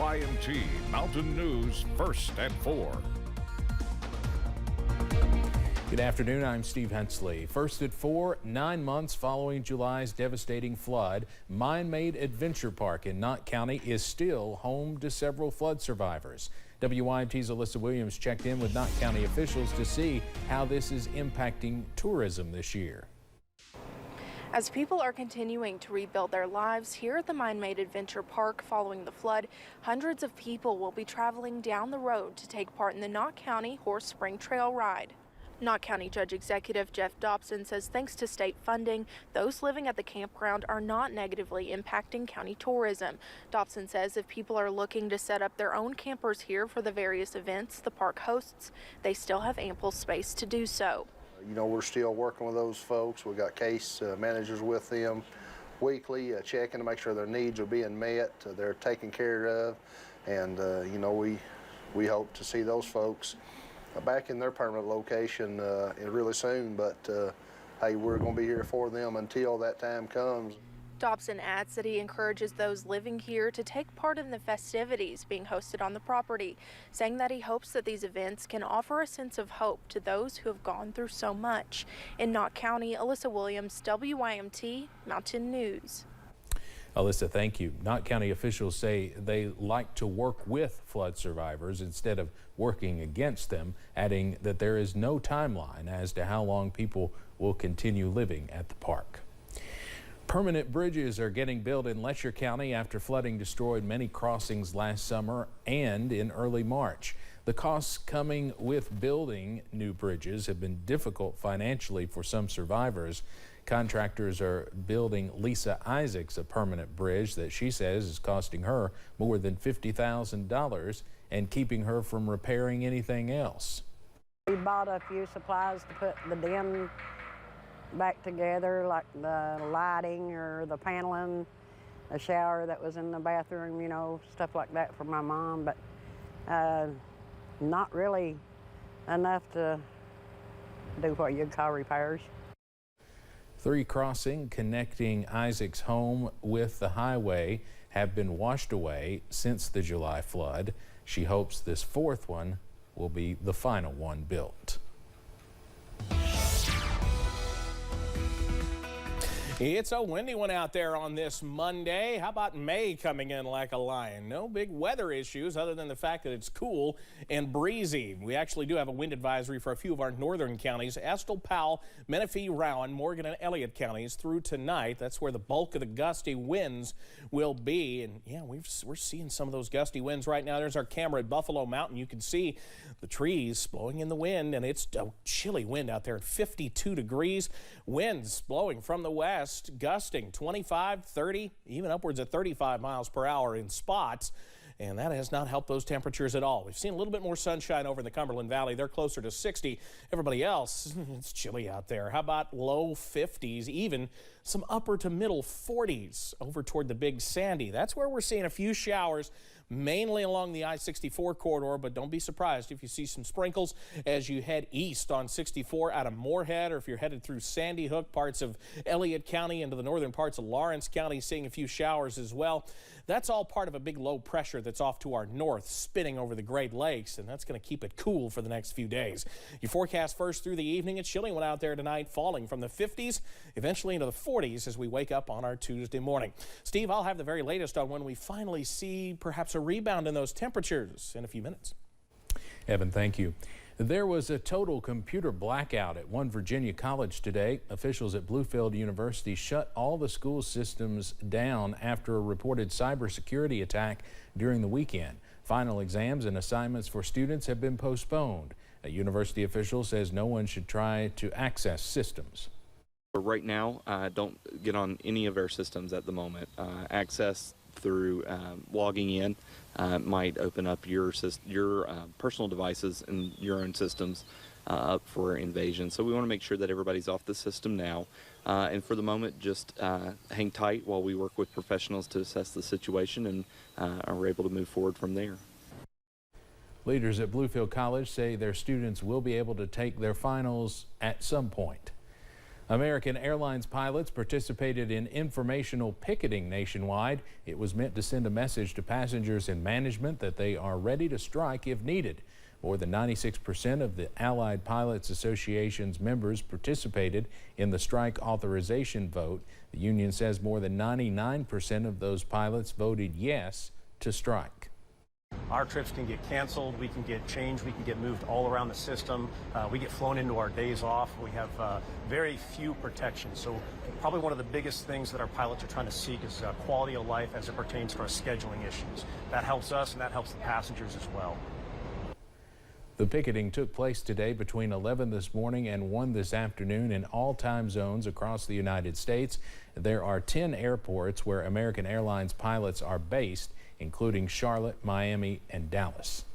WYMT Mountain News First at 4. Good afternoon, I'm Steve Hensley. First at 4, 9 months following July's devastating flood, Mine-Made Adventure Park in Knott County is still home to several flood survivors. WYMT's Alyssa Williams checked in with Knott County officials to see how this is impacting tourism this year. As people are continuing to rebuild their lives here at the Mine-Made Adventure Park following the flood, hundreds of people will be traveling down the road to take part in the Knott County Horse Spring Trail Ride. Knott County Judge Executive Jeff Dobson says thanks to state funding, those living at the campground are not negatively impacting county tourism. Dobson says if people are looking to set up their own campers here for the various events the park hosts, they still have ample space to do so. You know, we're still working with those folks. We've got case managers with them weekly, checking to make sure their needs are being met, they're taken care of, and you know, we hope to see those folks back in their permanent location really soon. But hey, we're going to be here for them until that time comes. Dobson adds that he encourages those living here to take part in the festivities being hosted on the property, saying that he hopes that these events can offer a sense of hope to those who have gone through so much. In Knott County, Alyssa Williams, WYMT Mountain News. Alyssa, thank you. Knott County officials say they like to work with flood survivors instead of working against them, adding that there is no timeline as to how long people will continue living at the park. Permanent bridges are getting built in Letcher County after flooding destroyed many crossings last summer and in early March. The costs coming with building new bridges have been difficult financially for some survivors. Contractors are building Lisa Isaacs a permanent bridge that she says is costing her more than $50,000 and keeping her from repairing anything else. We bought a few supplies to put the dam back together, like the lighting or the paneling, the shower that was in the bathroom, you know, stuff like that for my mom, but not really enough to do what you'd call repairs. 3 crossings connecting Isaac's home with the highway have been washed away since the July flood. She hopes this 4th one will be the final one built. It's a windy one out there on this Monday. How about May coming in like a lion? No big weather issues other than the fact that it's cool and breezy. We actually do have a wind advisory for a few of our northern counties, Estill, Powell, Menifee, Rowan, Morgan, and Elliott counties through tonight. That's where the bulk of the gusty winds will be. And yeah, we're seeing some of those gusty winds right now. There's our camera at Buffalo Mountain. You can see the trees blowing in the wind, and it's a chilly wind out there at 52 degrees. Winds blowing from the west, gusting 25, 30, even upwards of 35 miles per hour in spots. And that has not helped those temperatures at all. We've seen a little bit more sunshine over in the Cumberland Valley. They're closer to 60. Everybody else, it's chilly out there. How about low 50s, even some upper to middle 40s over toward the Big Sandy. That's where we're seeing a few showers, mainly along the I-64 corridor, but don't be surprised if you see some sprinkles as you head east on 64 out of Moorhead, or if you're headed through Sandy Hook, parts of Elliott County into the northern parts of Lawrence County, seeing a few showers as well. That's all part of a big low pressure that's off to our north, spinning over the Great Lakes, and that's going to keep it cool for the next few days. Your forecast first through the evening, it's chilly one out there tonight, falling from the 50s, eventually into the 40s as we wake up on our Tuesday morning. Steve, I'll have the very latest on when we finally see perhaps a rebound in those temperatures in a few minutes. Evan, thank you. There was a total computer blackout at one Virginia college today. Officials at Bluefield University shut all the school systems down after a reported cybersecurity attack during the weekend. Final exams and assignments for students have been postponed. A university official says no one should try to access systems. Right now, don't get on any of our systems at the moment. Access through logging in might open up your personal devices and your own systems up for invasion. So we want to make sure that everybody's off the system now. And for the moment, just hang tight while we work with professionals to assess the situation and are able to move forward from there. Leaders at Bluefield College say their students will be able to take their finals at some point. American Airlines pilots participated in informational picketing nationwide. It was meant to send a message to passengers and management that they are ready to strike if needed. More than 96% of the Allied Pilots Association's members participated in the strike authorization vote. The union says more than 99% of those pilots voted yes to strike. Our trips can get canceled, we can get changed, we can get moved all around the system. We get flown into our days off. We have very few protections. So probably one of the biggest things that our pilots are trying to seek is quality of life as it pertains to our scheduling issues. That helps us and that helps the passengers as well. The picketing took place today between 11 this morning and 1 this afternoon in all time zones across the United States. There are 10 airports where American Airlines pilots are based, including Charlotte, Miami, and Dallas.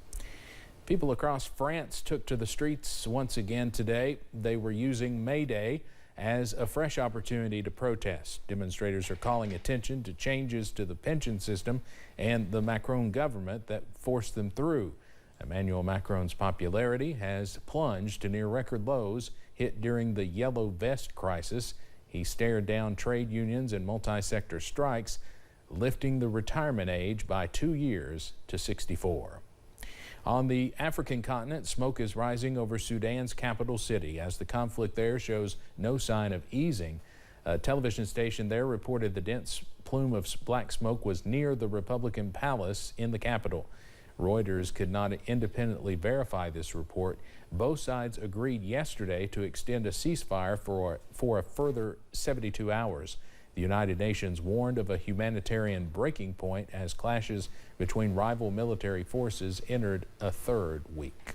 People across France took to the streets once again today. They were using May Day as a fresh opportunity to protest. Demonstrators are calling attention to changes to the pension system and the Macron government that forced them through. Emmanuel Macron's popularity has plunged to near record lows hit during the Yellow Vest crisis. He stared down trade unions and multi-sector strikes, lifting the retirement age by 2 years to 64. On the African continent, smoke is rising over Sudan's capital city as the conflict there shows no sign of easing. A television station there reported the dense plume of black smoke was near the Republican Palace in the capital. Reuters could not independently verify this report. Both sides agreed yesterday to extend a ceasefire for a further 72 hours. The United Nations warned of a humanitarian breaking point as clashes between rival military forces entered a third week.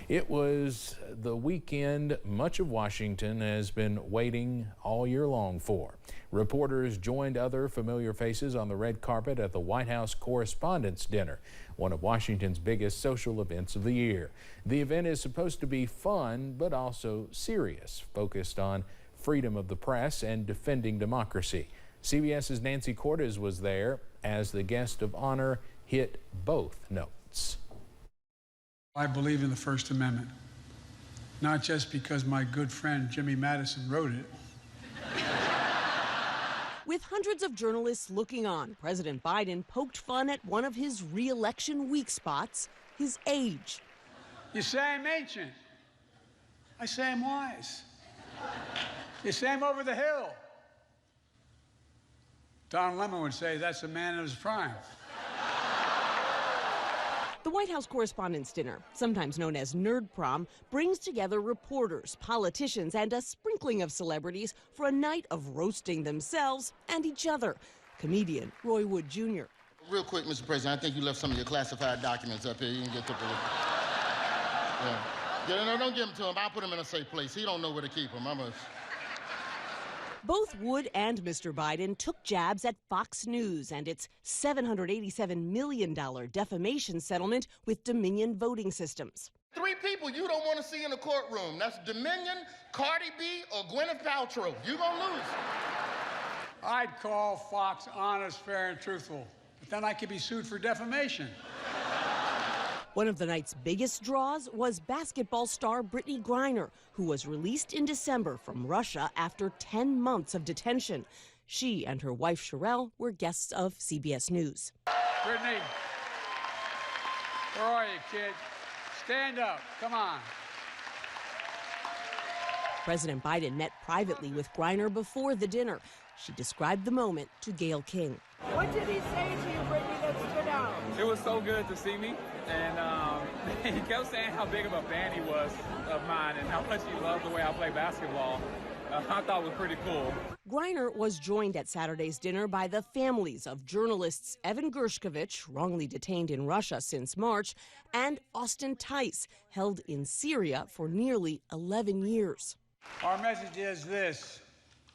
It was the weekend much of Washington has been waiting all year long for. Reporters joined other familiar faces on the red carpet at the White House Correspondents' Dinner, one of Washington's biggest social events of the year. The event is supposed to be fun but also serious, focused on freedom of the press and defending democracy. CBS's Nancy Cortez was there as the guest of honor hit both notes. I believe in the First Amendment, not just because my good friend Jimmy Madison wrote it. With hundreds of journalists looking on, President Biden poked fun at one of his re-election weak spots, his age. You say I'm ancient. I say I'm wise. You say I'm over the hill. Don Lemon would say that's a man in his prime. The White House Correspondents' Dinner, sometimes known as Nerd Prom, brings together reporters, politicians, and a sprinkling of celebrities for a night of roasting themselves and each other. Comedian Roy Wood Jr. Real quick, Mr. President, I think you left some of your classified documents up here. You can get to Yeah, no, don't give them to him. I'll put them in a safe place. He don't know where to keep them. Both Wood and Mr. Biden took jabs at Fox News and its $787 million defamation settlement with Dominion Voting Systems. 3 people you don't want to see in the courtroom. That's Dominion, Cardi B, or Gwyneth Paltrow. You gonna lose. I'd call Fox honest, fair, and truthful, but then I could be sued for defamation. One of the night's biggest draws was basketball star Brittany Griner, who was released in December from Russia after 10 months of detention. She and her wife Sherelle were guests of CBS News. Brittany, where are you, kid? Stand up, come on. President Biden met privately with Griner before the dinner. She described the moment to Gayle King. What did he say to you, Brittany, that stood out? It was so good to see me, and he kept saying how big of a fan he was of mine and how much he loved the way I play basketball. I thought it was pretty cool. Griner was joined at Saturday's dinner by the families of journalists Evan Gershkovich, wrongly detained in Russia since March, and Austin Tice, held in Syria for nearly 11 years. Our message is this: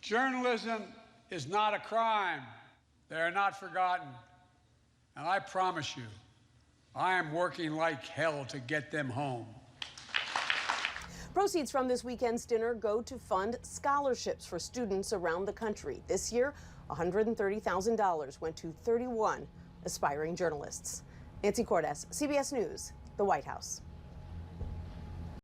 journalism is not a crime. They are not forgotten. And I promise you, I am working like hell to get them home. Proceeds from this weekend's dinner go to fund scholarships for students around the country. This year, $130,000 went to 31 aspiring journalists. Nancy Cortez, CBS News, the White House.